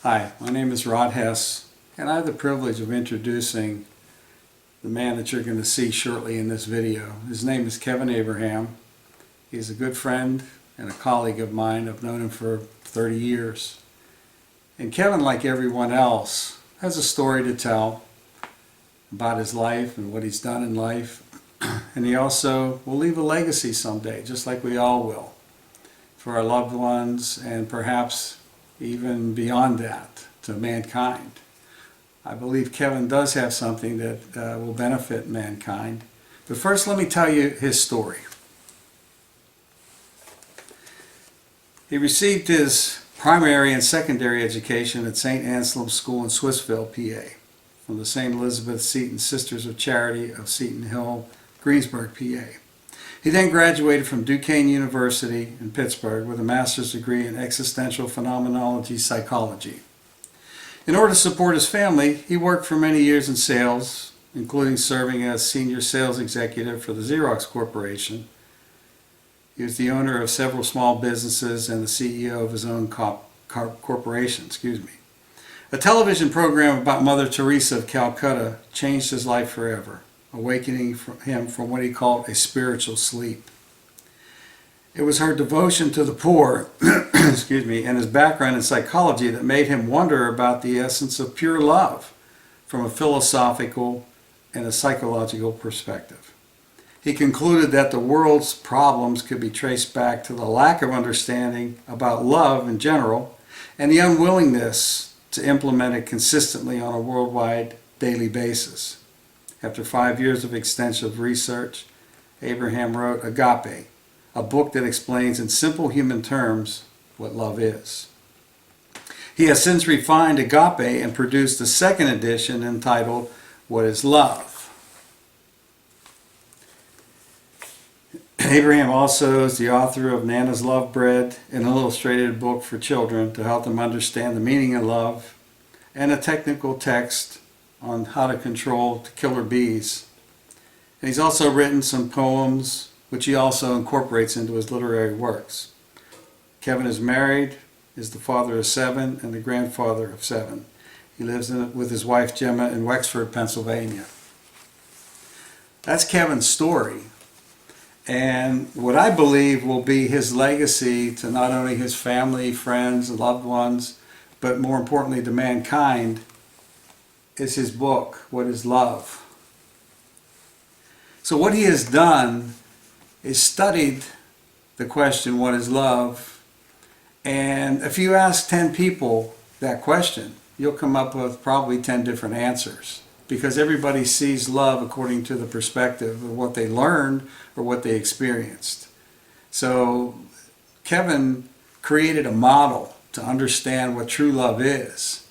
Hi, my name is Rod Hess, and I have the privilege of introducing the man that you're going to see shortly in this video. His name is Kevin Abraham. He's a good friend and a colleague of mine. I've known him for 30 years. And Kevin, like everyone else, has a story to tell about his life and what he's done in life. And he also will leave a legacy someday, just like we all will, for our loved ones and perhaps even beyond that, to mankind. I believe Kevin does have something that will benefit mankind. But first, let me tell you his story. He received his primary and secondary education at St. Anselm School in Swissville, PA, from the St. Elizabeth Seton Sisters of Charity of Seton Hill, Greensburg, PA. He then graduated from Duquesne University in Pittsburgh with a master's degree in existential phenomenology psychology. In order to support his family, he worked for many years in sales, including serving as senior sales executive for the Xerox Corporation. He was the owner of several small businesses and the CEO of his own corporation. A television program about Mother Teresa of Calcutta changed his life forever, awakening him from what he called a spiritual sleep. It was her devotion to the poor and his background in psychology that made him wonder about the essence of pure love from a philosophical and a psychological perspective. He concluded that the world's problems could be traced back to the lack of understanding about love in general and the unwillingness to implement it consistently on a worldwide daily basis. After 5 years of extensive research, Abraham wrote Agape, a book that explains in simple human terms what love is. He has since refined Agape and produced a second edition entitled What is Love? Abraham also is the author of Nana's Love Bread, an illustrated book for children to help them understand the meaning of love, and a technical text on how to control the killer bees. And he's also written some poems, which he also incorporates into his literary works. Kevin is married, is the father of 7, and the grandfather of 7. He lives with his wife Gemma in Wexford, Pennsylvania. That's Kevin's story. And what I believe will be his legacy to not only his family, friends, and loved ones, but more importantly to mankind, is his book, What is Love? So what he has done is studied the question, what is love? And if you ask 10 people that question, you'll come up with probably 10 different answers, because everybody sees love according to the perspective of what they learned or what they experienced. So Kevin created a model to understand what true love is,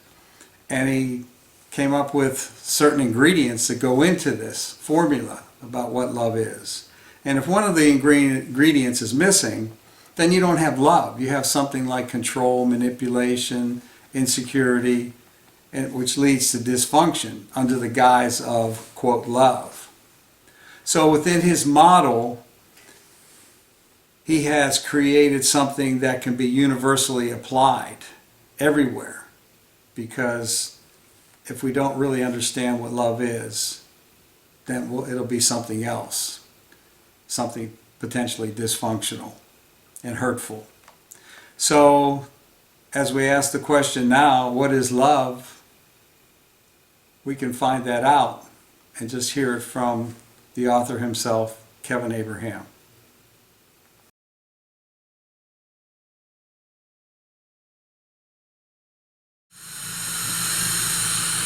and he came up with certain ingredients that go into this formula about what love is. And if one of the ingredients is missing, then you don't have love. You have something like control, manipulation, insecurity, which leads to dysfunction under the guise of, quote, love. So within his model, he has created something that can be universally applied everywhere, because if we don't really understand what love is, then it'll be something else, something potentially dysfunctional and hurtful. So as we ask the question now, what is love? We can find that out and just hear it from the author himself, Kevin Abraham.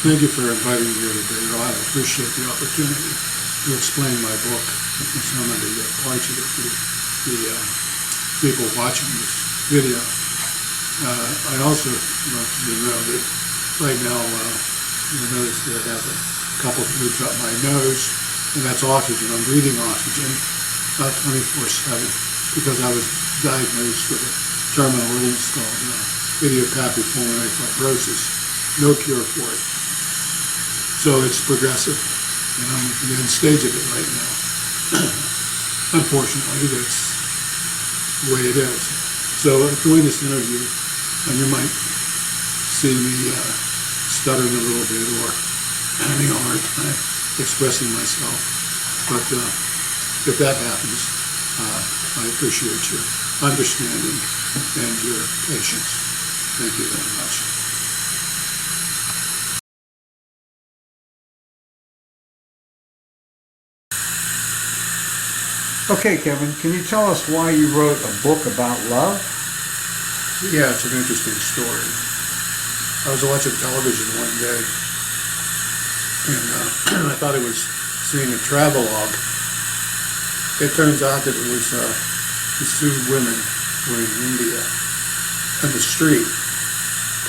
Thank you for inviting me here today, Rod. I appreciate the opportunity to explain my book and some of the parts of it to the people watching this video. I also want you to know that right now you'll notice that I have a couple of tubes up my nose, and that's oxygen. I'm breathing oxygen about 24/7 because I was diagnosed with a terminal illness called idiopathic pulmonary fibrosis. No cure for it. So it's progressive, and I'm at the end stage of it right now. Unfortunately, that's the way it is. So doing this interview, and you might see me stuttering a little bit or having a hard time expressing myself. But if that happens, I appreciate your understanding and your patience. Thank you very much. Okay, Kevin, can you tell us why you wrote a book about love? Yeah, it's an interesting story. I was watching television one day, and I thought I was seeing a travelogue. It turns out that it was these two women were in India, on the street,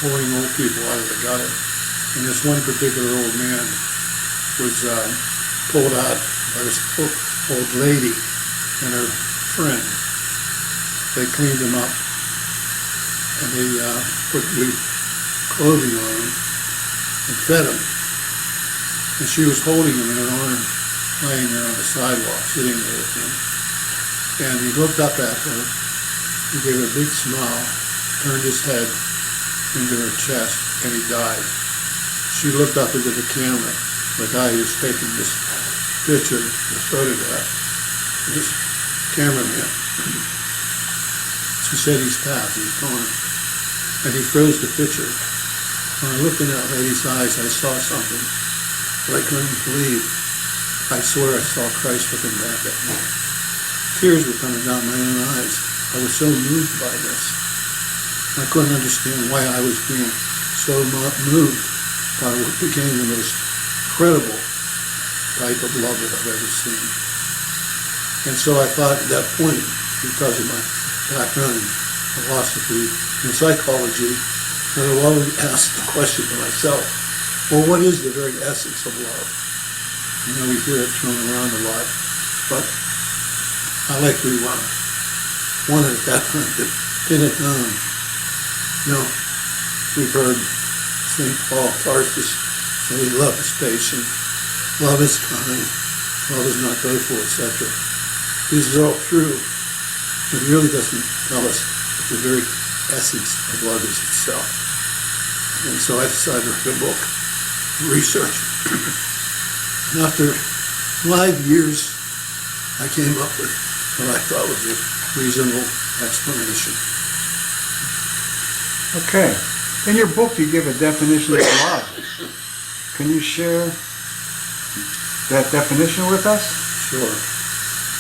pulling old people out of the gutter. And this one particular old man was pulled out by this old lady and her friend. They cleaned him up, and they put new clothing on him and fed him. And she was holding him in her arm, laying there on the sidewalk, sitting there with him. And he looked up at her, he gave her a big smile, turned his head into her chest, and he died. She looked up into the camera, the guy who was taking this picture, this photograph, this cameraman. She said, "He's passed, he's gone." And he froze the picture. When I looked in that lady's eyes, I saw something that I couldn't believe. I swear I saw Christ looking back at me. Tears were coming down my own eyes. I was so moved by this. I couldn't understand why I was being so moved by what became the most incredible type of love that I've ever seen. And so I thought at that point, because of my background in philosophy and psychology, that I always asked the question to myself, well, what is the very essence of love? You know, we hear it thrown around a lot, but I like to want it at that time to pin it down. You know, we've heard St. Paul Tarsus say, love is patient, love is kind, love is not boastful, etc. This is all true, but it really doesn't tell us what the very essence of love is itself. And so I decided to write a book, research. And after 5 years, I came up with what I thought was a reasonable explanation. Okay. In your book, you give a definition of love. Can you share that definition with us? Sure.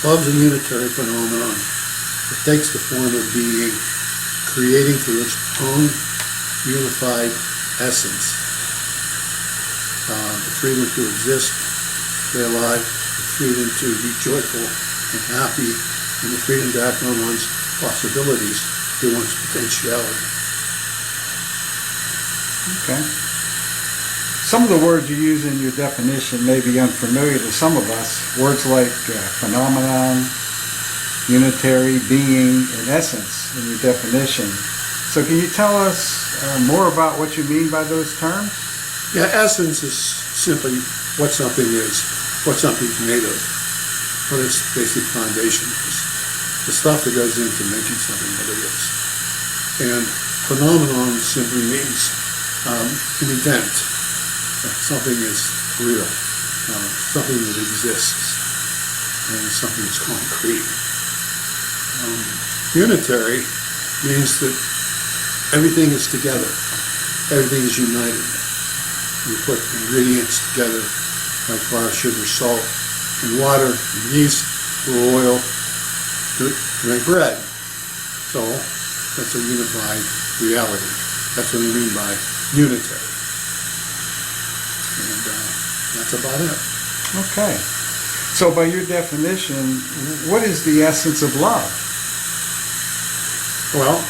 Love's a unitary phenomenon. It takes the form of being, creating through its own unified essence. The freedom to exist, stay alive, the freedom to be joyful and happy, and the freedom to act on one's possibilities through one's potentiality. Okay. Some of the words you use in your definition may be unfamiliar to some of us. Words like phenomenon, unitary, being, and essence in your definition. So can you tell us more about what you mean by those terms? Yeah, essence is simply what something is, what something's made of, what its basic foundation is, the stuff that goes into making something what it is. And phenomenon simply means an event. Something is real, something that exists, and something that's concrete. Unitary means that everything is together, everything is united. You put ingredients together like flour, sugar, salt, and water, and yeast, or oil to make bread. So that's a unified reality. That's what I mean by unitary. And that's about it. Okay. So by your definition, what is the essence of love? Well,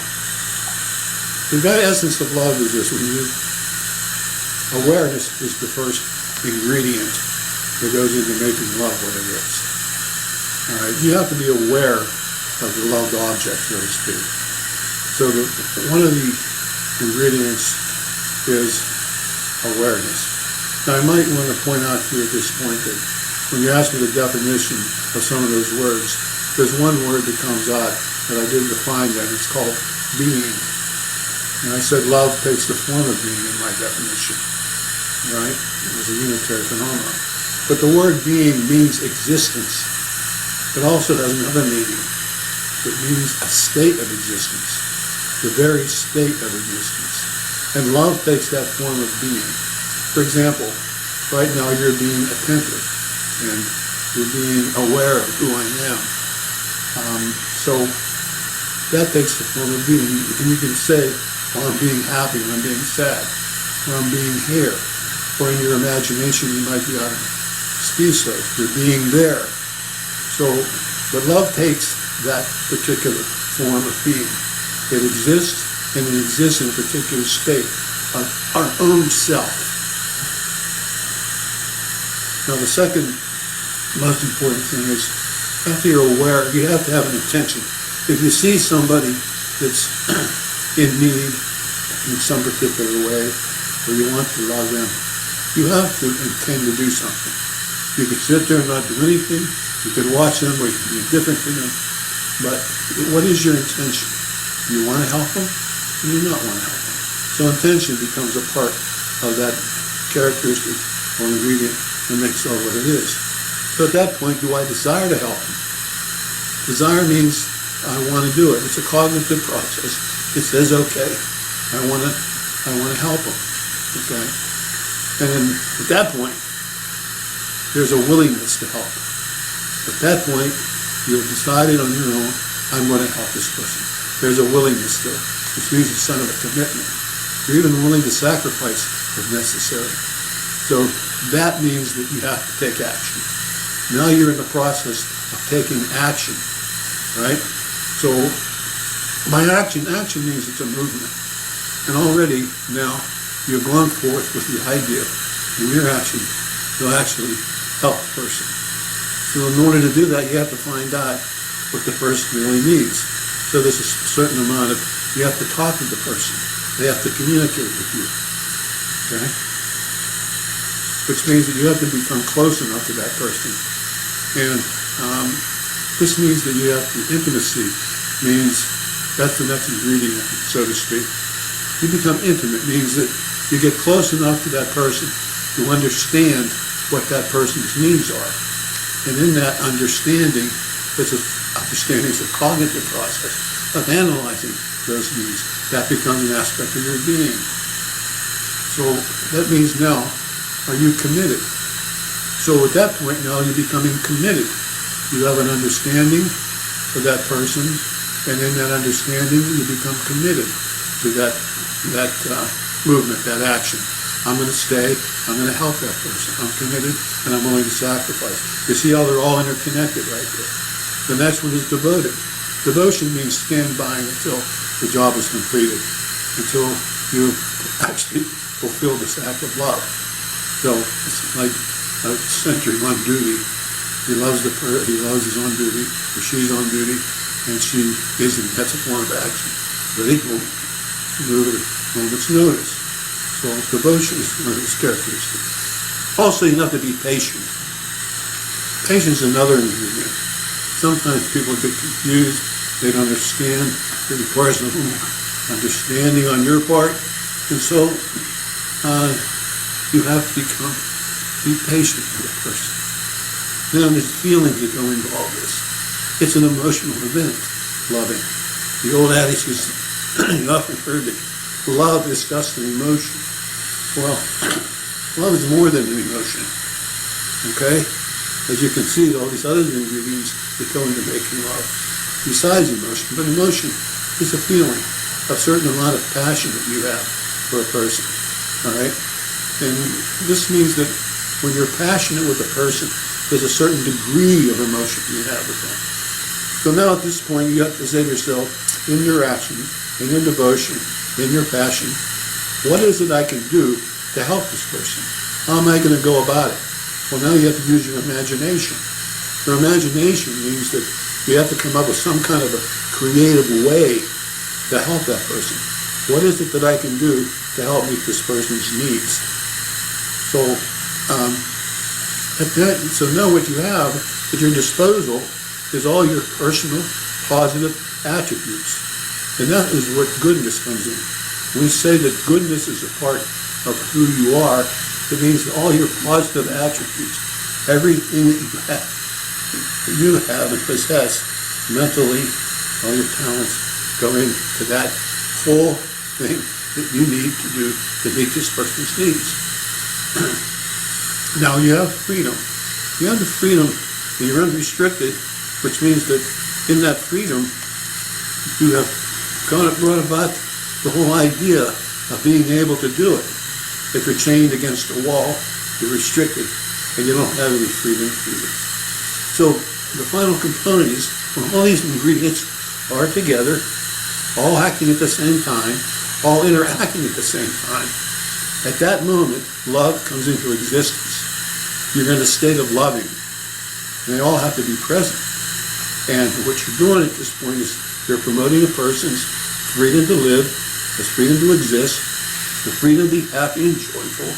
the very essence of love is this. Awareness is the first ingredient that goes into making love what it is. All right, you have to be aware of the loved object, so to speak. So one of the ingredients is awareness. Now, I might want to point out to you at this point that when you ask me the definition of some of those words, there's one word that comes out that I didn't define yet. It's called being. And I said love takes the form of being in my definition, right? As a unitary phenomenon. But the word being means existence. It also has another meaning. It means a state of existence, the very state of existence. And love takes that form of being. For example, right now you're being attentive and you're being aware of who I am. So that takes the form of being. And you can say, well, I'm being happy, or I'm being sad, or I'm being here. Or in your imagination, you might be on ski slopes. You're being there. So, but love takes that particular form of being. It exists, and it exists in a particular state of our own self. Now, the second most important thing is, after you're aware, you have to have an intention. If you see somebody that's in need in some particular way, or you want to love them, you have to intend to do something. You can sit there and not do anything. You can watch them, or you can be indifferent to them. But what is your intention? Do you want to help them, or do you not want to help them? So intention becomes a part of that characteristic or ingredient that makes all what it is. So at that point, do I desire to help them? Desire means I want to do it. It's a cognitive process. It says, okay, I want to help them. Okay? And then at that point, there's a willingness to help. At that point, you've decided on your own, I'm going to help this person. There's a willingness there, which means it's kind of a commitment. You're even willing to sacrifice if necessary. So that means that you have to take action. Now you're in the process of taking action, right? So by action means it's a movement. And already now you've gone forth with the idea and your action will actually help the person. So in order to do that, you have to find out what the person really needs. So there's a certain amount of, you have to talk to the person. They have to communicate with you, okay? Which means that you have to become close enough to that person. And this means that you have to, intimacy means, that's the next ingredient, so to speak. You become intimate means that you get close enough to that person to understand what that person's needs are. And in that understanding, understanding is a cognitive process of analyzing those needs. That becomes an aspect of your being. So that means now, are you committed? So at that point now, you're becoming committed. You have an understanding of that person, and in that understanding, you become committed to that movement, that action. I'm going to stay, I'm going to help that person. I'm committed, and I'm willing to sacrifice. You see how they're all interconnected right there. The next one is devoted. Devotion means stand by until the job is completed, until you actually fulfill this act of love. So it's like a sentry on duty. He loves his on duty, or she's on duty, and she isn't. That's a form of action. But he will move at a moment's notice. So devotion is one of its characteristics. Also, you have to be patient. Patience is another ingredient. Sometimes people get confused. They don't understand. It requires a little understanding on your part. And so you have to be patient with a person. Now there's feelings that go into all this. It's an emotional event, loving. The old adage is, you often heard it, love is just an emotion. Well, love is more than an emotion, okay? As you can see, all these other ingredients that go into making love, besides emotion. But emotion is a feeling, a certain amount of passion that you have for a person, all right? And this means that when you're passionate with a person, there's a certain degree of emotion you have with them. So now at this point, you have to say to yourself, in your action, in your devotion, in your passion, what is it I can do to help this person? How am I going to go about it? Well, now you have to use your imagination. Your imagination means that you have to come up with some kind of a creative way to help that person. What is it that I can do to help meet this person's needs? So, so now what you have at your disposal is all your personal, positive attributes. And that is where goodness comes in. When we say that goodness is a part of who you are, it means that all your positive attributes, everything that you have and possess mentally, all your talents go into that whole thing that you need to do to meet this person's needs. Now you have freedom. You have the freedom and you're unrestricted, which means that in that freedom you have brought about the whole idea of being able to do it. If you're chained against a wall, you're restricted and you don't have any freedom either. So the final component is when all these ingredients are together, all acting at the same time, all interacting at the same time, at that moment, love comes into existence. You're in a state of loving. And they all have to be present. And what you're doing at this point is you're promoting a person's freedom to live, his freedom to exist, the freedom to be happy and joyful,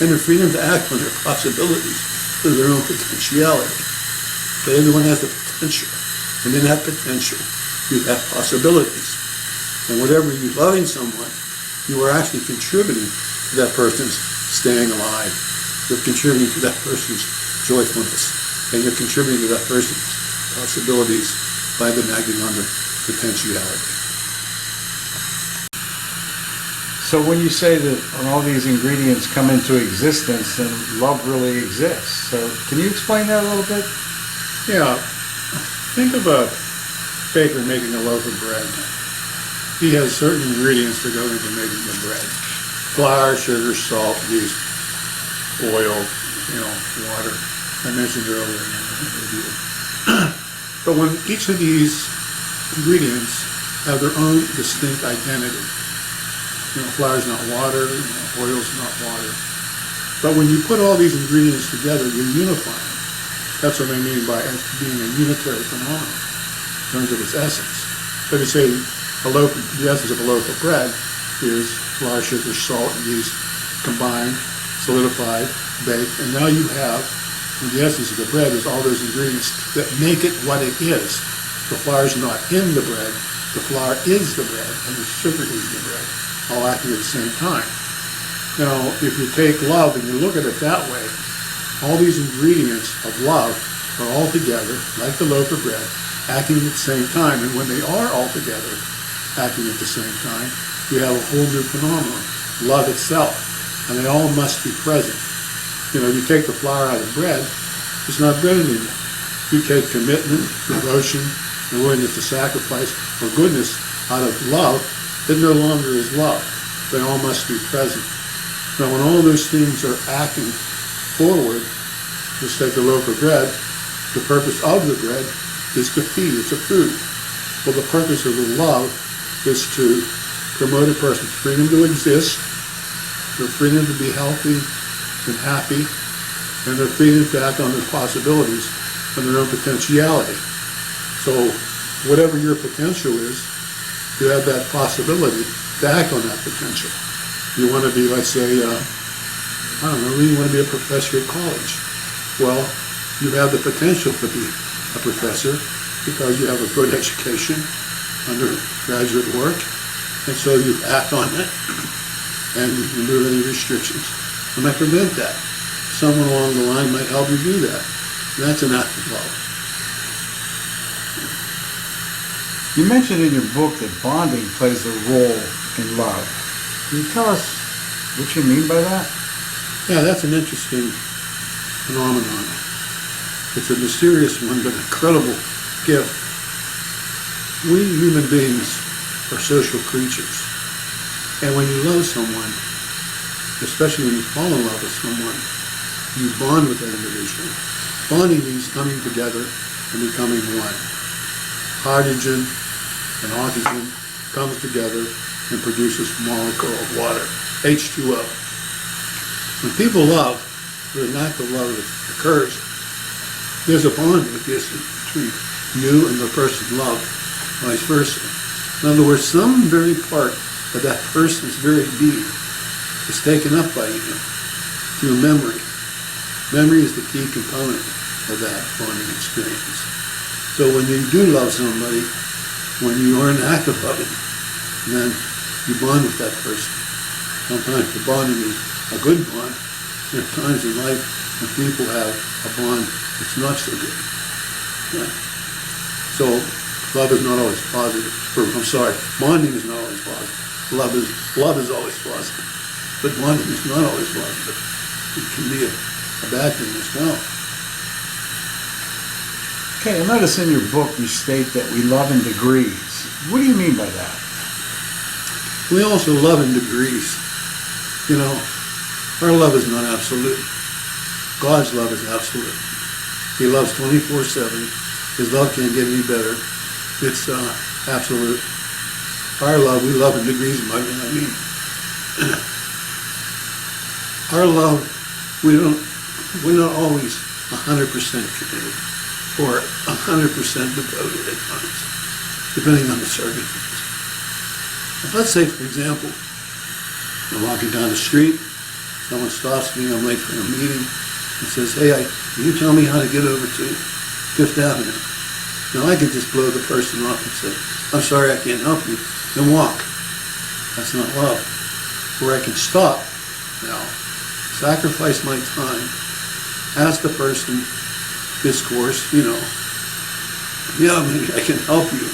and the freedom to act on their possibilities to their own potentiality. Okay, everyone has the potential. And in that potential, you have possibilities. And whatever you're loving someone, you are actually contributing to that person's staying alive. You're contributing to that person's joyfulness. And you're contributing to that person's possibilities by the acting on their potentiality. So when you say that when all these ingredients come into existence, then love really exists. So can you explain that a little bit? Yeah, think of a baker making a loaf of bread. He has certain ingredients that go into making the bread. Flour, sugar, salt, yeast, oil, water. I mentioned earlier in the review. But when each of these ingredients have their own distinct identity. Flour's not water, oil's not water. But when you put all these ingredients together, you're unifying. That's what I mean by it being a unitary phenomenon in terms of its essence. So to say the essence of a loaf of bread is flour, sugar, salt, and yeast combined, solidified, baked, and now you have, the essence of the bread is all those ingredients that make it what it is. The flour is not in the bread, the flour is the bread, and the sugar is the bread, all acting at the same time. Now, if you take love and you look at it that way, all these ingredients of love are all together, like the loaf of bread, acting at the same time, and when they are all together, acting at the same time, you have a whole new phenomenon, love itself, and they all must be present. You take the flour out of bread, it's not bread anymore. You take commitment, devotion, and willingness to sacrifice for goodness out of love, it no longer is love. They all must be present. Now when all those things are acting forward, just take the loaf of bread, the purpose of the bread is to feed, it's a food. Well, the purpose of the love is to promote a person's freedom to exist, their freedom to be healthy and happy, and their freedom to act on their possibilities and their own potentiality. So whatever your potential is, you have that possibility to act on that potential. You want to be, let's say, you want to be a professor at college. Well, you have the potential to be a professor because you have a good education, undergraduate work, and so you act on it and remove any restrictions. And I prevent that. Someone along the line might help you do that. And that's an act of love. You mentioned in your book that bonding plays a role in love. Can you tell us what you mean by that? Yeah, that's an interesting phenomenon. It's a mysterious one, but incredible gift. We human beings are social creatures. And when you love someone, especially when you fall in love with someone, you bond with that individual. Bonding means coming together and becoming one. Hydrogen and oxygen comes together and produces a molecule of water, H2O. When people love, there's an act of love that occurs. There's a bond that exists between you and the person you love, vice versa. In other words, some very part of that person's very being is taken up by you through memory. Memory is the key component of that bonding experience. So when you do love somebody, when you are in act of loving, then you bond with that person. Sometimes the bonding is a good bond. There are times in life when people have a bond that's not so good. Yeah. So love is not always positive. Bonding is not always positive. Love is always positive. But bonding is not always positive. It can be a bad thing as well. Okay, I notice in your book you state that we love in degrees. What do you mean by that? We also love in degrees. You know, our love is not absolute. God's love is absolute. He loves 24/7. His love can't get any better. It's absolute. Our love, we love in degrees, I mean. Our love, we're not always 100% committed or 100% devoted at times, depending on the circumstance. Let's say, for example, I'm walking down the street, someone stops me, I'm late for a meeting, and says, hey, can you tell me how to get over to Fifth Avenue? Now, I could just blow the person off and say, I'm sorry, I can't help you, and walk. That's not love. Where I can stop now, sacrifice my time, ask the person, discourse, yeah, maybe I can help you.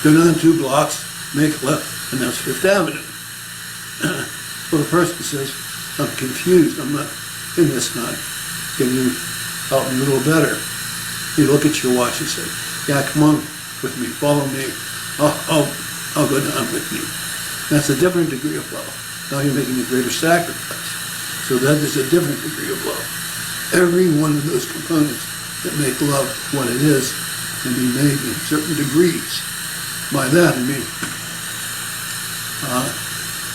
Go down 2 blocks, make a left, and that's Fifth Avenue. Well, the person says, I'm confused, I'm not in this now. Can you help me a little better? You look at your watch and say, yeah, come on with me, follow me. I'll go down with you. That's a different degree of love. Now you're making a greater sacrifice. So that is a different degree of love. Every one of those components that make love what it is can be made in certain degrees. By that I mean,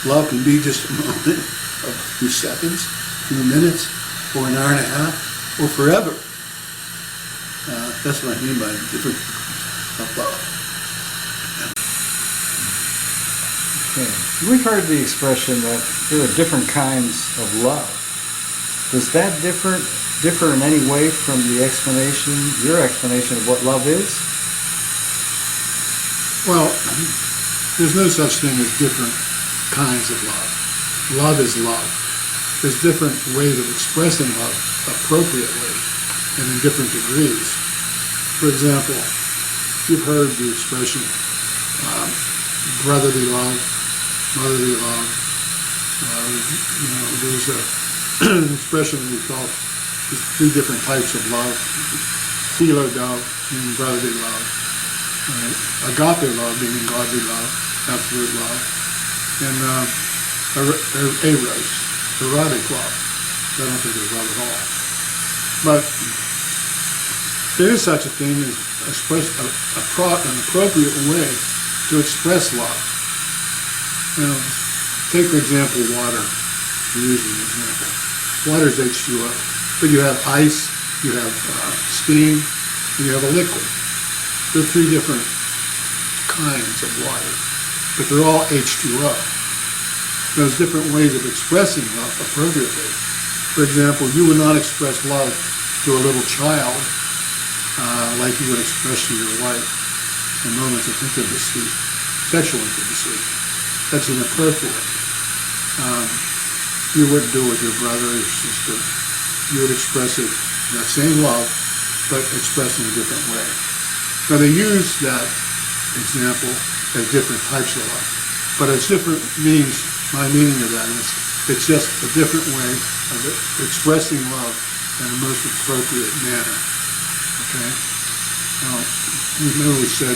love can be just a moment of a few seconds, a few minutes, or an hour and a half, or forever. That's what I mean by different degrees of love. Okay. We've heard the expression that there are different kinds of love. Does that differ in any way from your explanation of what love is? Well, there's no such thing as different kinds of love. Love is love. There's different ways of expressing love appropriately and in different degrees. For example, you've heard the expression brotherly love, motherly love. There's an expression we call there's 3 different types of love. Philo love, meaning brotherly love. Agape love, meaning godly love, absolute love. And eros, erotic love. I don't think it's love at all. But there is such a thing as an appropriate way to express love. Take for example water. I'm using an example. Water is H2O, but you have ice, you have steam, and you have a liquid. There are 3 different kinds of water, but they're all H2O. There's different ways of expressing love appropriately. For example, you would not express love to a little child like you would express to your wife in moments of intimacy, sexual intimacy. That's inappropriate. You wouldn't do it with your brother or your sister. You would express it, that same love, but expressed in a different way. Now they use that example as different types of love, but it's different means, my meaning of that is, it's just a different way of expressing love in a most appropriate manner. Okay? Now, remember we said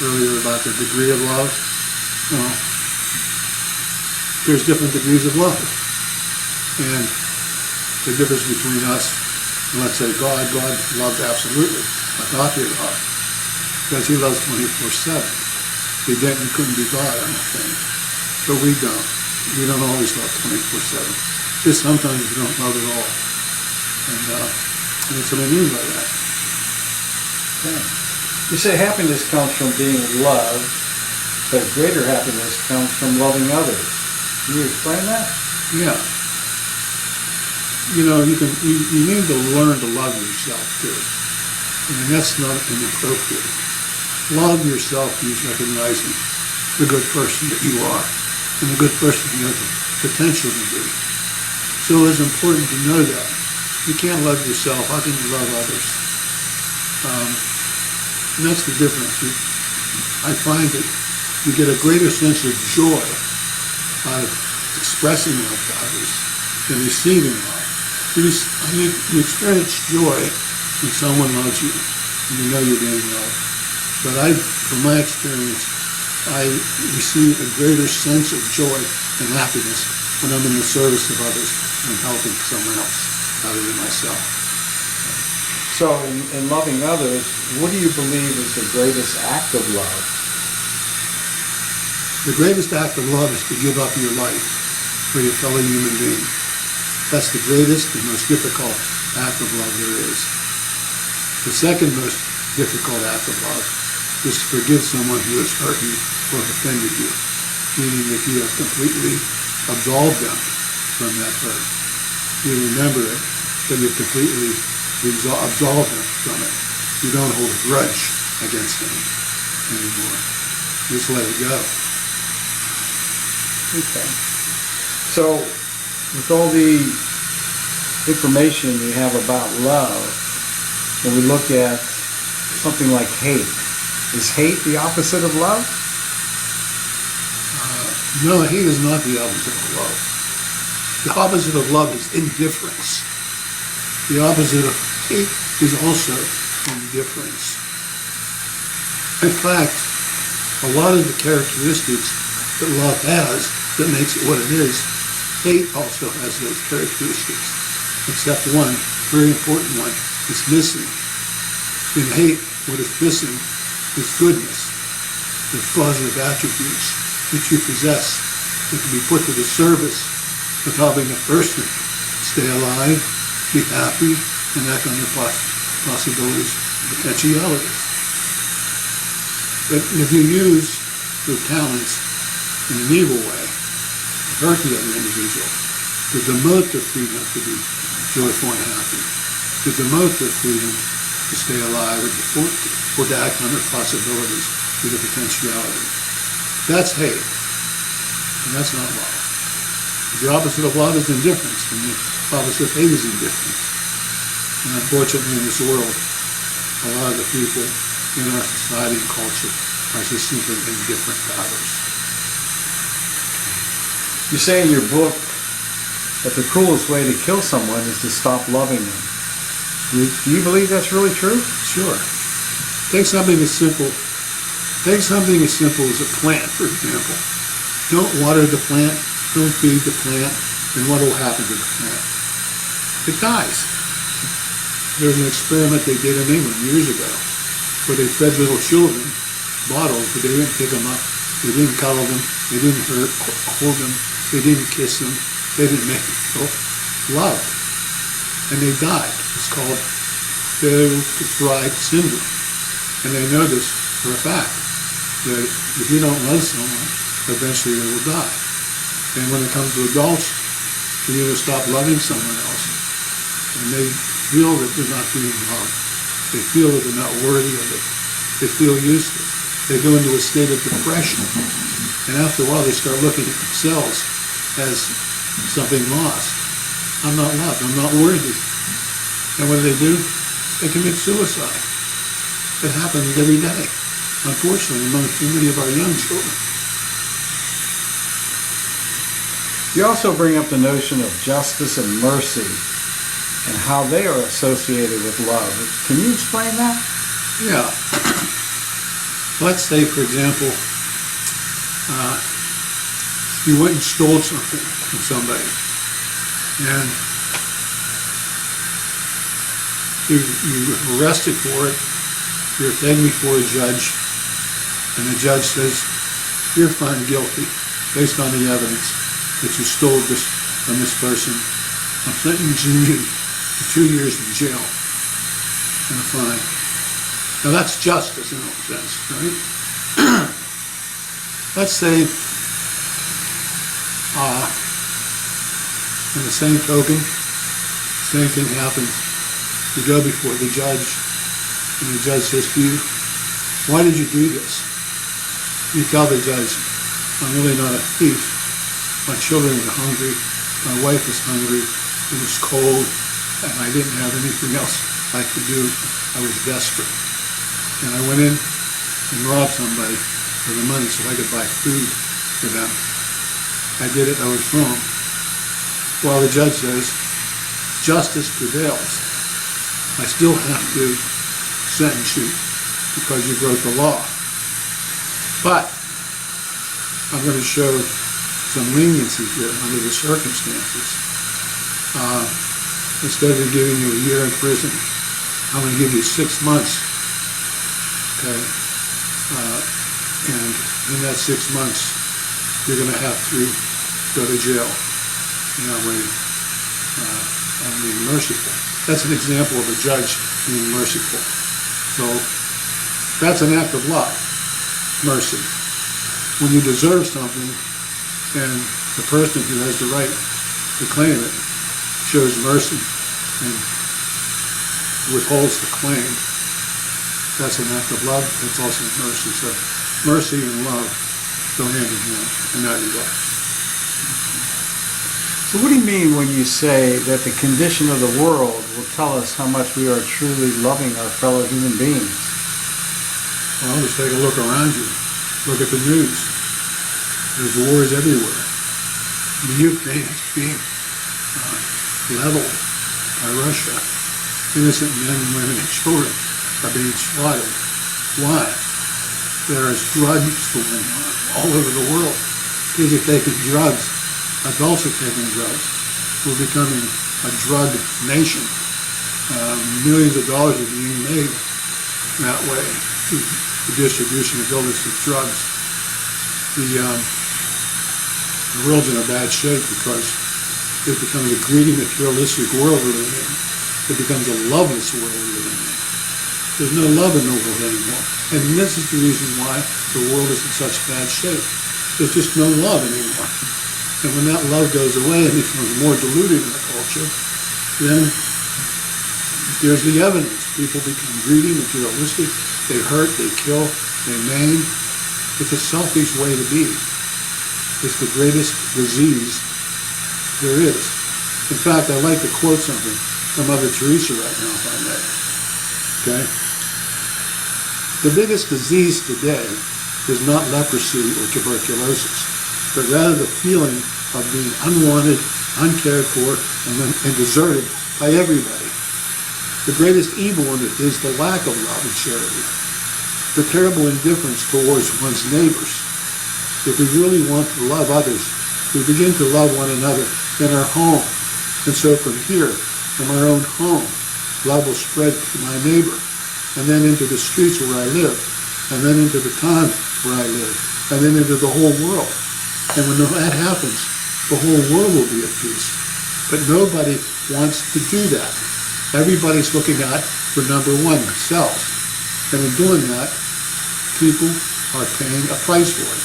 earlier about the degree of love? Well, there's different degrees of love. And the difference between us and let's say God loves absolutely, agape love, because he loves 24/7. If he didn't, he couldn't be God, I don't think. But we don't. We don't always love 24/7. Just sometimes we don't love at all. And that's what I mean by that. Okay. You say happiness comes from being loved, but greater happiness comes from loving others. Can you explain that? Yeah. You know, you need to learn to love yourself too. And that's not inappropriate. Love yourself means recognizing the good person that you are. and a good person you have the potential to be. So it's important to know that. You can't love yourself. How can you love others? And that's the difference. I find that you get a greater sense of joy out of expressing love to others than receiving love. You experience joy when someone loves you and you know you're being loved. But from my experience, I receive a greater sense of joy and happiness when I'm in the service of others and helping someone else other than myself. So in loving others, what do you believe is the greatest act of love? The greatest act of love is to give up your life for your fellow human being. That's the greatest and most difficult act of love there is. The second most difficult act of love is to forgive someone who has hurt you or offended you, meaning that you have completely absolved them from that hurt. You remember it, but you completely absolve them from it. You don't hold a grudge against them anymore. Just let it go. Okay. So, with all the information you have about love, when we look at something like hate, is hate the opposite of love? No, hate is not the opposite of love. The opposite of love is indifference. The opposite of hate is also indifference. In fact, a lot of the characteristics that love has that makes it what it is, hate also has those characteristics, except one, very important one, is missing. In hate, what is missing is goodness, the positive attributes that you possess that can be put to the service of helping a person stay alive, be happy, and act on their possibilities and potentialities. But if you use your talents in an evil way, to hurt the other individual, to demote their freedom to be joyful and happy, to demote their freedom to stay alive or to act on their possibilities with their potentiality, that's hate, and that's not love. The opposite of love is indifference, and the opposite of hate is indifference. And unfortunately in this world, a lot of the people in our society and culture are just simply indifferent to others. You say in your book that the cruelest way to kill someone is to stop loving them. Do you believe that's really true? Sure. Take something as simple as a plant, for example. Don't water the plant, don't feed the plant, and what will happen to the plant? It dies. There was an experiment they did in England years ago where they fed little children bottles, but they didn't pick them up, they didn't cuddle them, they didn't hold them, they didn't kiss them, they didn't make them feel loved. And they died. It's called failure to thrive syndrome. And they know this for a fact, that if you don't love someone, eventually they will die. And when it comes to adults, they either stop loving someone else, and they feel that they're not being loved. They feel that they're not worthy of it. They feel useless. They go into a state of depression. And after a while, they start looking at themselves as something lost. I'm not loved. I'm not worthy. And what do? They commit suicide. It happens every day, unfortunately, among too many of our young children. You also bring up the notion of justice and mercy and how they are associated with love. Can you explain that? Yeah. Let's say, for example, you went and stole something from somebody, and you were arrested for it, you're taken before a judge, and the judge says, you're found guilty based on the evidence that you stole this from this person. I'm sentencing you to 2 years in jail and a fine. Now that's justice in a sense, right? Let's say, in the same token, same thing happens. You go before the judge, and the judge says to you, why did you do this? You tell the judge, I'm really not a thief. My children were hungry. My wife was hungry. It was cold, and I didn't have anything else I could do. I was desperate. And I went in and robbed somebody for the money so I could buy food for them. I did it. I was wrong. Well, the judge says, justice prevails. I still have to sentence you because you broke the law. But I'm going to show some leniency here under the circumstances. Instead of giving you a year in prison, I'm going to give you 6 months. Okay? And in that 6 months, you're going to have to go to jail. And I'm being merciful. That's an example of a judge being merciful. So that's an act of love, mercy. When you deserve something and the person who has the right to claim it shows mercy and withholds the claim, that's an act of love. That's also mercy. So mercy and love go hand in hand in that regard. So what do you mean when you say that the condition of the world will tell us how much we are truly loving our fellow human beings? Well, just take a look around you. Look at the news. There's wars everywhere. The Ukraine is being leveled by Russia. Innocent men and women and children are being slaughtered. Why? There is drugs going on all over the world. Kids are taking drugs. Adults are taking drugs. We're becoming a drug nation. Millions of dollars are being made that way through the distribution of illicit drugs. The world's in a bad shape because it becomes a greedy, materialistic world we're living in. It becomes a loveless world we're living in. There's no love in the world anymore. And this is the reason why the world is in such bad shape. There's just no love anymore. And when that love goes away and becomes more diluted in the culture, then there's the evidence. People become greedy, materialistic, they hurt, they kill, they maim. It's a selfish way to be. It's the greatest disease there is. In fact, I'd like to quote something from Mother Teresa right now, if I may. Okay? The biggest disease today is not leprosy or tuberculosis, but rather the feeling of being unwanted, uncared for, and deserted by everybody. The greatest evil in it is the lack of love and charity, the terrible indifference towards one's neighbors. If we really want to love others, we begin to love one another in our home. And so from here, from our own home, love will spread to my neighbor, and then into the streets where I live, and then into the town where I live, and then into the whole world. And when that happens, the whole world will be at peace. But nobody wants to do that. Everybody's looking out for number one, themselves. And in doing that, people are paying a price for it.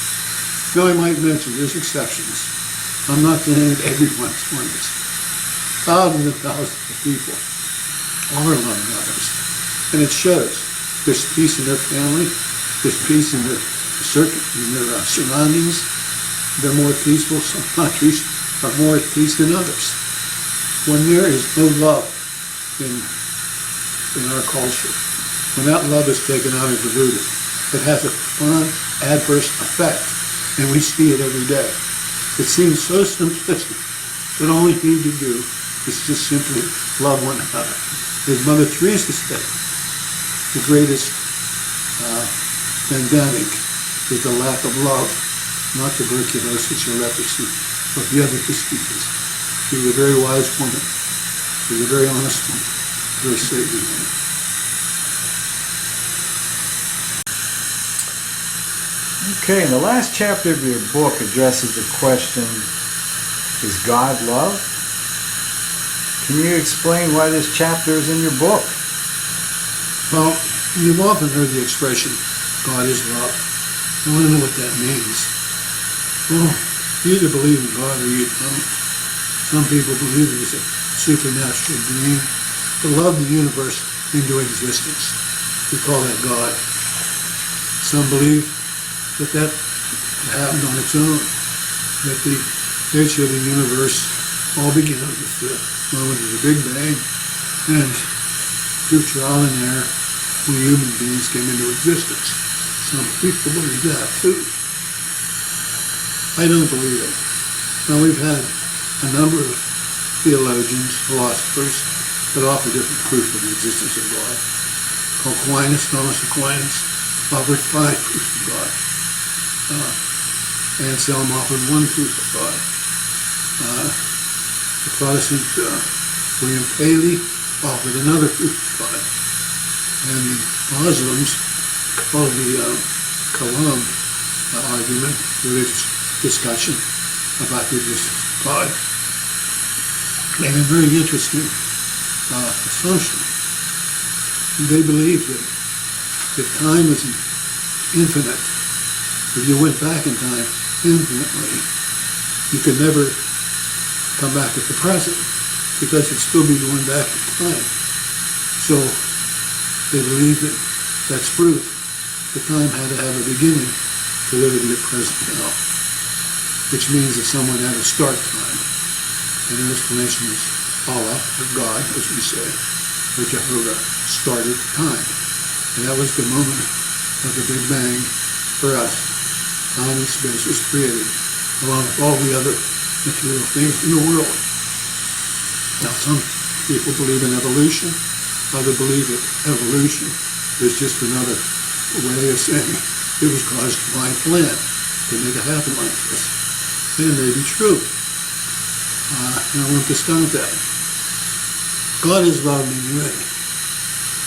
Now I might mention there's exceptions. I'm not saying that everyone's doing this. Thousands and thousands of people are loving others. And it shows. There's peace in their family. There's peace in their surroundings. They're more peaceful. Some countries are more at peace than others. When there is no love in our culture, when that love is taken out and diluted, it has a profound adverse effect, and we see it every day. It seems so simplistic, but all we need to do is just simply love one another. As Mother Teresa said, the greatest pandemic is the lack of love, not tuberculosis or leprosy, but the other diseases. She was a very wise woman. She was a very honest woman, very saving woman. Okay, and the last chapter of your book addresses the question, is God love? Can you explain why this chapter is in your book? Well, you've often heard the expression, God is love. I want to know what that means. Well, you either believe in God or you don't. Some people believe there's a supernatural being that loved the universe into existence. We call that God. Some believe that happened on its own, that the nature of the universe all began with the moment of the Big Bang, and through trial and error, we human beings came into existence. Some people believe that too. I don't believe it. Now, we've had a number of theologians, philosophers, that offer different proof of the existence of God. Aquinas, Thomas Aquinas, offered 5 proofs of God. Anselm offered 1 proof of God. The Protestant William Paley offered another proof of God. And the Muslims called the Kalam argument, religious discussion about the existence of God, made a very interesting assumption. They believe that if time is infinite, if you went back in time infinitely, you could never come back at the present because you'd still be going back in time. So they believe that that's proof that time had to have a beginning to live in the present now, which means that someone had to start time. And their explanation is Allah, or God, as we say, or Jehovah, started time. And that was the moment of the Big Bang for us. Time and space was created, along with all the other material things in the world. Now, some people believe in evolution. Others believe that evolution is just another way of saying it was God's divine plan to make it happen like this. And it may be true. And I want to start that. God is love anyway.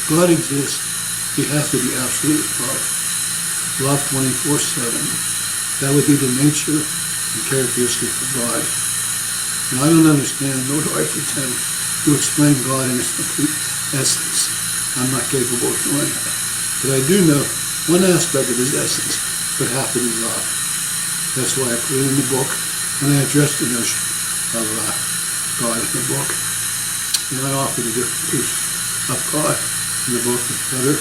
God exists. He has to be absolute love. Love 24/7. That would be the nature and characteristic of God. Now, I don't understand, nor do I pretend to explain God in its complete essence. I'm not capable of doing that. But I do know one aspect of his essence would have to be love. That's why I put it in the book, and I addressed the notion of God in the book. And I offer the different proofs of God in the book with other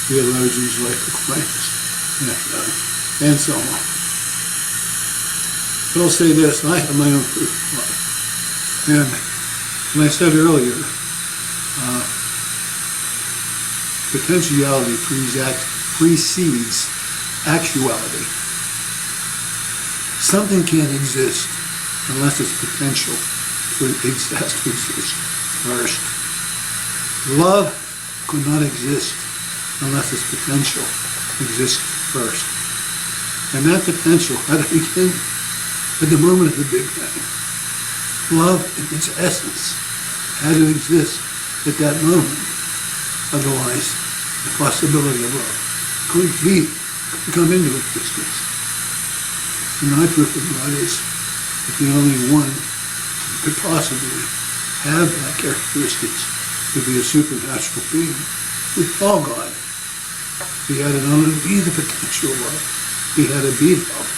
theologians like Aquinas and so on. But I'll say this, I have my own proof of God. And when I said earlier, potentiality precedes actuality. Something can't exist unless its potential has to exist first. Love could not exist unless its potential exists first. And that potential had to begin at the moment of the Big Bang. Love in its essence had to exist at that moment. Otherwise, the possibility of love couldn't come into existence. And my proof of God is that the only one who could possibly have that characteristics would be a supernatural being. We call God. He had to not only be the potential love, he had to be love.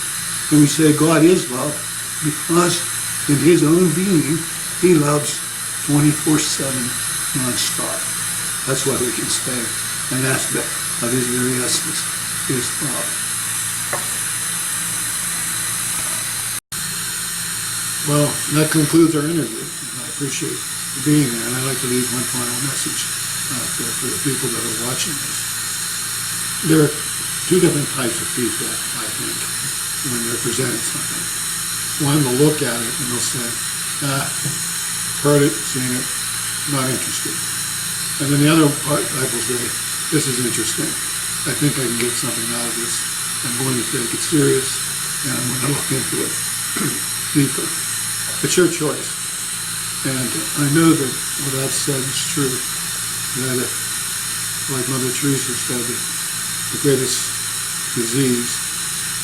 And we say God is love because in his own being, he loves 24/7 non-stop. That's why we can say an aspect of his very essence is love. Well, that concludes our interview. I appreciate you being there, and I'd like to leave one final message for the people that are watching this. There are 2 different types of people, I think, when they're presenting something. One will look at it and they'll say, heard it, seen it, not interested. And then the other part, I will say, this is interesting. I think I can get something out of this. I'm going to take it serious, and I'm going to look into it deeper. It's your choice. And I know that what I've said is true. That, like Mother Teresa said, that the greatest disease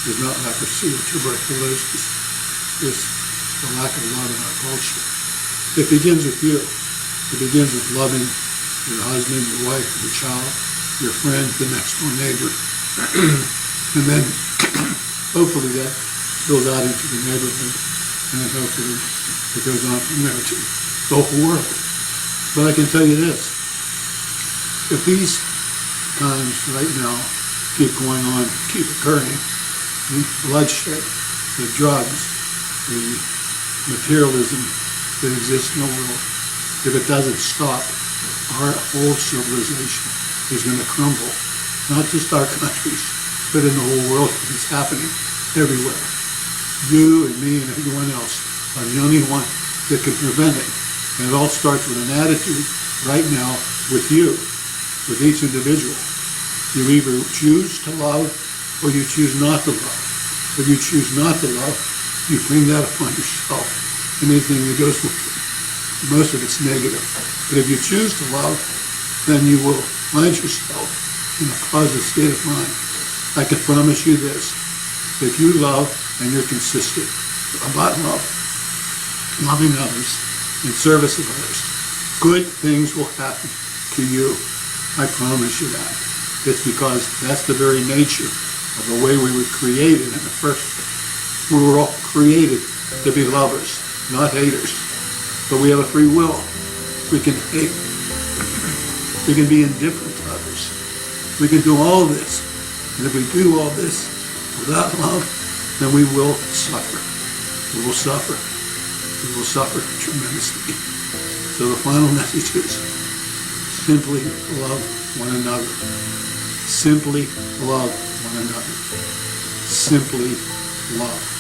is not leprosy or tuberculosis. It's the lack of love in our culture. It begins with you. It begins with loving your husband, your wife, your child, your friend, the next door neighbor. And then hopefully that spills out into the neighborhood, and then hopefully it goes on from there to the whole world. But I can tell you this, if these times right now keep going on, keep occurring, the bloodshed, the drugs, the materialism that exists in the world, if it doesn't stop, our whole civilization is going to crumble. Not just our countries, but in the whole world. It's happening everywhere. You and me and everyone else are the only one that can prevent it. And it all starts with an attitude right now with you, with each individual. You either choose to love or you choose not to love. If you choose not to love, you bring that upon yourself. Anything that goes with it, most of it's negative. But if you choose to love, then you will find yourself in a positive state of mind. I can promise you this: if you love and you're consistent about love, loving others, in service of others, good things will happen to you. I promise you that. It's because that's the very nature of the way we were created in the first place. We were all created to be lovers, not haters. But we have a free will. We can hate. We can be indifferent to others. We can do all this. And if we do all this without love, then we will suffer. We will suffer. We will suffer tremendously. So the final message is simply love one another. Simply love one another. Simply love.